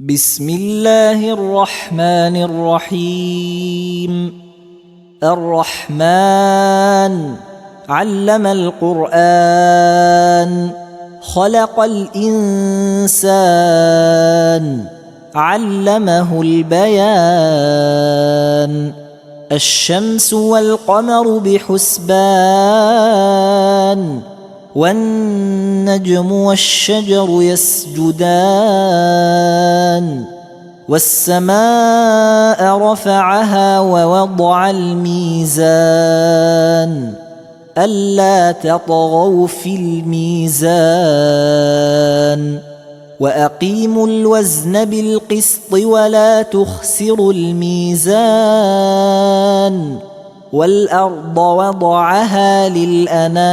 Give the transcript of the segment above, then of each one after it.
بسم الله الرحمن الرحيم. الرحمن علم القرآن، خلق الإنسان، علمه البيان. الشمس والقمر بحسبان، والنجم والشجر يسجدان. والسماء رفعها ووضع الميزان، ألا تطغوا في الميزان. وأقيموا الوزن بالقسط ولا تخسروا الميزان. والأرض وضعها للأنام،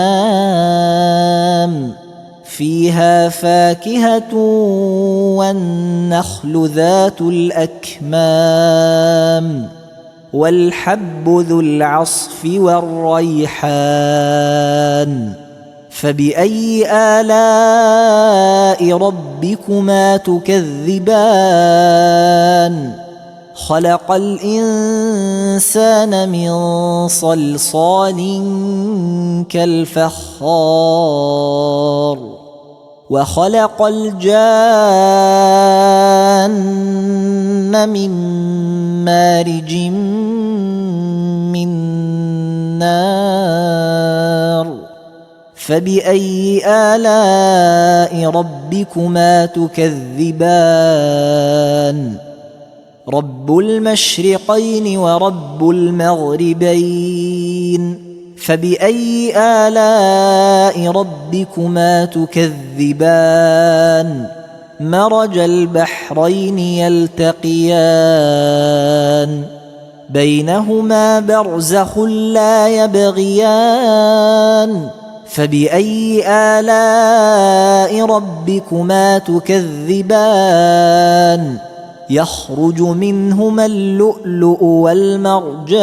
فيها فاكهة والنخل ذات الأكمام، والحب ذو العصف والريحان. فبأي آلاء ربكما تكذبان؟ خلق الإنسان من صلصال كالفخار، وخلق الجان من مارج من نار. فبأي آلاء ربكما تكذبان؟ رب المشرقين ورب المغربين، فبأي آلاء ربكما تكذبان؟ مرج البحرين يلتقيان، بينهما برزخ لا يبغيان. فبأي آلاء ربكما تكذبان؟ يخرج منهما اللؤلؤ والمرجان.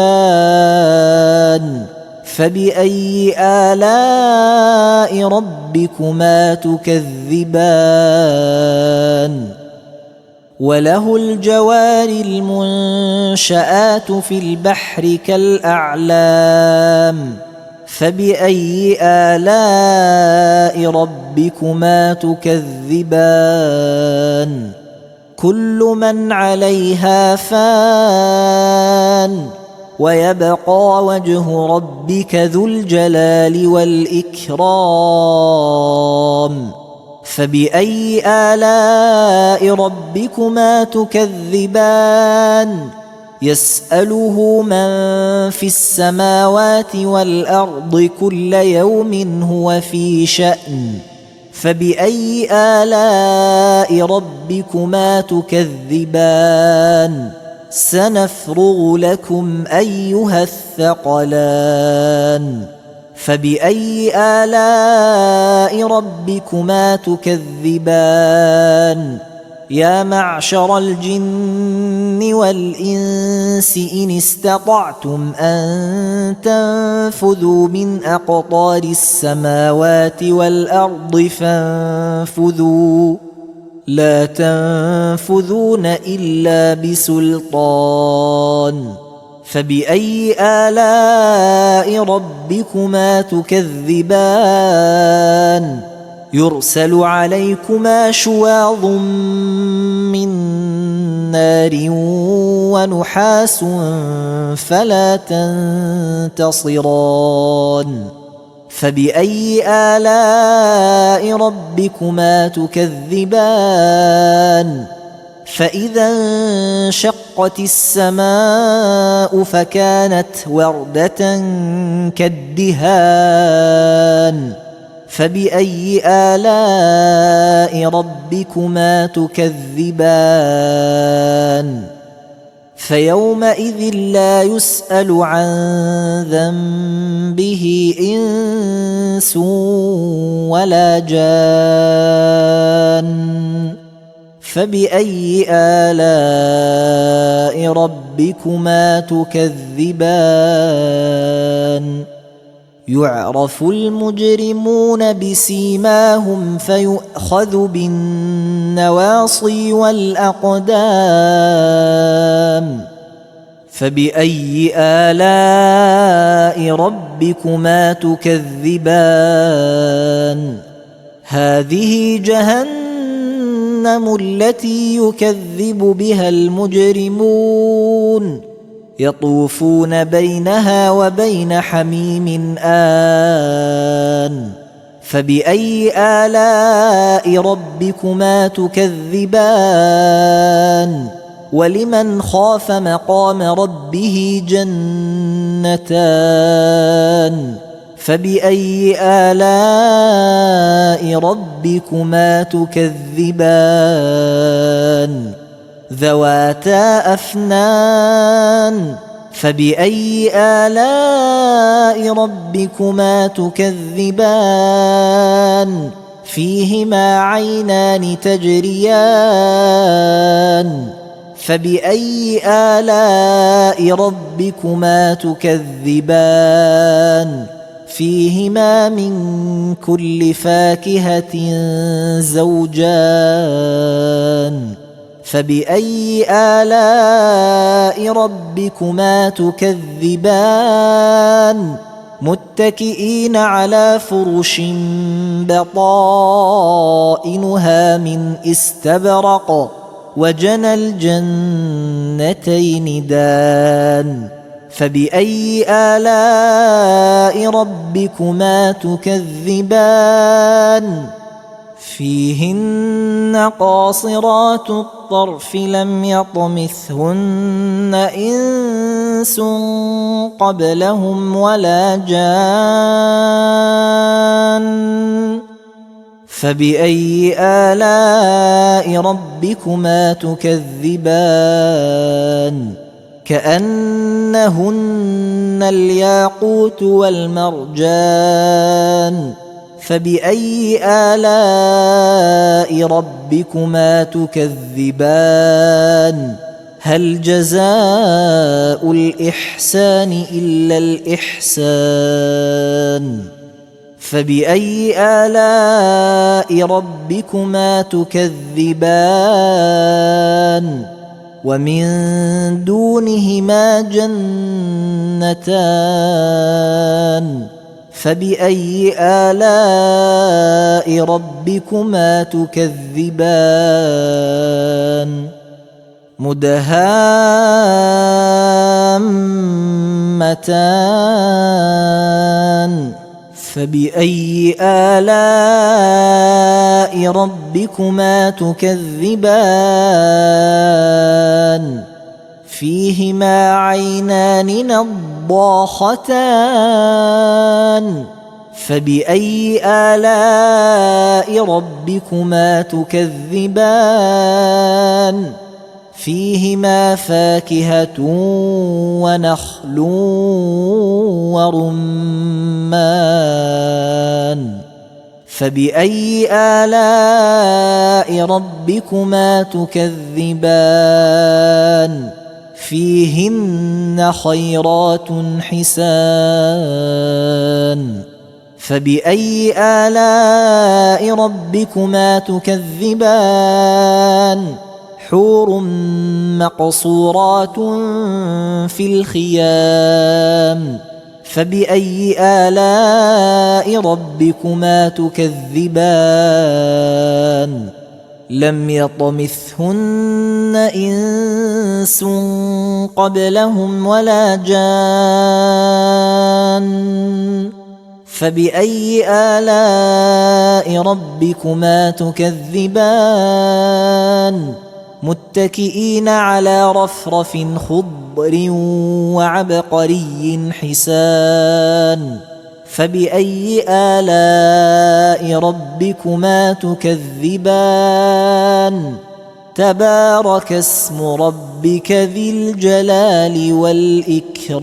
فبأي آلاء ربكما تكذبان؟ وله الجوار المنشآت في البحر كالأعلام. فبأي آلاء ربكما تكذبان؟ كل من عليها فان، ويبقى وجه ربك ذو الجلال والإكرام. فبأي آلاء ربكما تكذبان؟ يسأله من في السماوات والأرض كل يوم هو في شأن. فبأي آلاء ربكما تكذبان؟ سنفرغ لكم أيها الثقلان. فبأي آلاء ربكما تكذبان؟ يا معشر الجن والإنس إن استطعتم أن تنفذوا من أقطار السماوات والأرض فانفذوا، لا تنفذون إلا بسلطان. فبأي آلاء ربكما تكذبان؟ يرسل عليكما شواظ من نار ونحاس فلا تنتصران. فبأي آلاء ربكما تكذبان؟ فإذا انشقت السماء فكانت وردة كالدهان. فبأي آلاء ربكما تكذبان؟ فيومئذ لا يسأل عن ذنبه إنس ولا جان. فبأي آلاء ربكما تكذبان؟ يعرف المجرمون بسيماهم فيؤخذ بالنواصي والأقدام فبأي آلاء ربكما تكذبان هذه جهنم التي يكذب بها المجرمون يطوفون بينها وبين حميم آن فبأي آلاء ربكما تكذبان ولمن خاف مقام ربه جنتان فبأي آلاء ربكما تكذبان ذواتا أفنان فبأي آلاء ربكما تكذبان فيهما عينان تجريان فبأي آلاء ربكما تكذبان فيهما من كل فاكهة زوجان فبأي آلاء ربكما تكذبان متكئين على فرش بطائنها من استبرق وجنى الجنتين دان فبأي آلاء ربكما تكذبان فيهن قاصرات الطرف لم يطمثهن إنس قبلهم ولا جان فبأي آلاء ربكما تكذبان كأنهن الياقوت والمرجان فبأي آلاء ربكما تكذبان هل جزاء الإحسان إلا الإحسان فبأي آلاء ربكما تكذبان ومن دونهما جنتان فبأي آلاء ربكما تكذبان مدهامتان فبأي آلاء ربكما تكذبان فيهما عينان نضاختان فبأي آلاء ربكما تكذبان فيهما فاكهة ونخل ورمان فبأي آلاء ربكما تكذبان فيهن خيرات حسان فبأي آلاء ربكما تكذبان حور مقصورات في الخيام فبأي آلاء ربكما تكذبان لم يطمثهن إنس قبلهم ولا جان فبأي آلاء ربكما تكذبان متكئين على رفرف خضر وعبقري حسان فبأي آلاء ربكما تكذبان تبارك اسم ربك ذي الجلال والإكرام